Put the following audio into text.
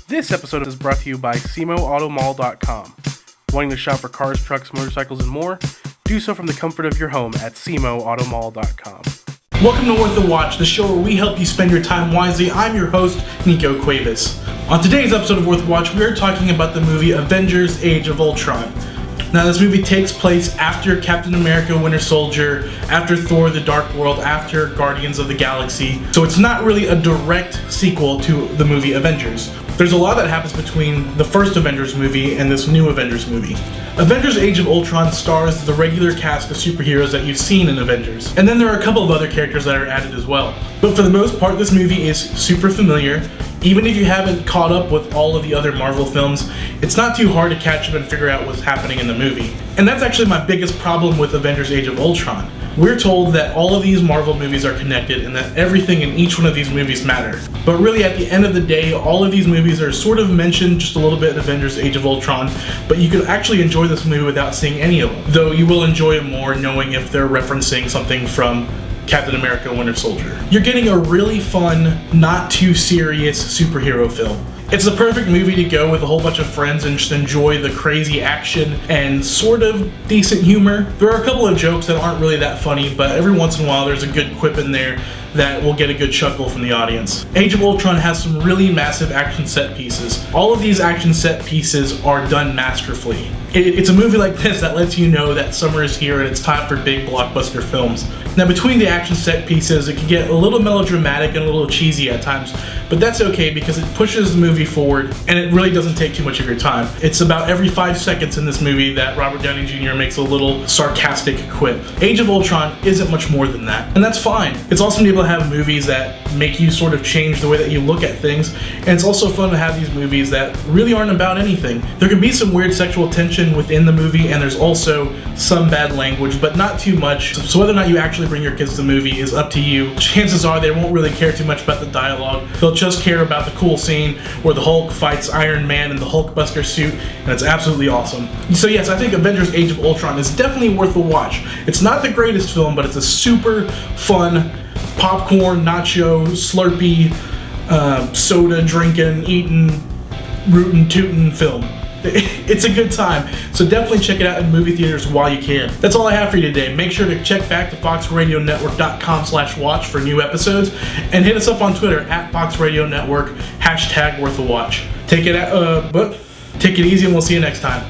This episode is brought to you by SemoAutomall.com. Wanting to shop for cars, trucks, motorcycles, and more? Do so from the comfort of your home at SemoAutomall.com. Welcome to Worth the Watch, the show where we help you spend your time wisely. I'm your host, Nico Cuevas. On today's episode of Worth the Watch, we are talking about the movie Avengers: Age of Ultron. Now, this movie takes place after Captain America: Winter Soldier, after Thor: The Dark World, after Guardians of the Galaxy, so it's not really a direct sequel to the movie Avengers. There's a lot that happens between the first Avengers movie and this new Avengers movie. Avengers: Age of Ultron stars the regular cast of superheroes that you've seen in Avengers, and then there are a couple of other characters that are added as well. But for the most part, this movie is super familiar. Even if you haven't caught up with all of the other Marvel films, it's not too hard to catch up and figure out what's happening in the movie. And that's actually my biggest problem with Avengers: Age of Ultron. We're told that all of these Marvel movies are connected and that everything in each one of these movies matter. But really, at the end of the day, all of these movies are sort of mentioned just a little bit in Avengers: Age of Ultron, but you could actually enjoy this movie without seeing any of them. Though you will enjoy it more knowing if they're referencing something from Captain America: Winter Soldier. You're getting a really fun, not too serious superhero film. It's the perfect movie to go with a whole bunch of friends and just enjoy the crazy action and sort of decent humor. There are a couple of jokes that aren't really that funny, but every once in a while there's a good quip in there that will get a good chuckle from the audience. Age of Ultron has some really massive action set pieces. All of these action set pieces are done masterfully. It's a movie like this that lets you know that summer is here and it's time for big blockbuster films. Now, between the action set pieces, it can get a little melodramatic and a little cheesy at times, but that's okay because it pushes the movie forward and it really doesn't take too much of your time. It's about every 5 seconds in this movie that Robert Downey Jr. makes a little sarcastic quip. Age of Ultron isn't much more than that, and that's fine. It's awesome to be able to have movies that make you sort of change the way that you look at things, and it's also fun to have these movies that really aren't about anything. There can be some weird sexual tension within the movie, and there's also some bad language, but not too much. So whether or not you actually bring your kids to the movie is up to you. Chances are they won't really care too much about the dialogue. They'll just care about the cool scene where the Hulk fights Iron Man in the Hulkbuster suit, and it's absolutely awesome. So yes, I think Avengers: Age of Ultron is definitely worth a watch. It's not the greatest film, but it's a super fun, popcorn, nacho, slurpy, soda drinking, eating, rootin' tootin' film. It's a good time, so definitely check it out in movie theaters while you can. That's all I have for you today. Make sure to check back to foxradionetwork.com/watch for new episodes, and hit us up on Twitter at foxradionetwork, #worthawatch. Take it easy, and we'll see you next time.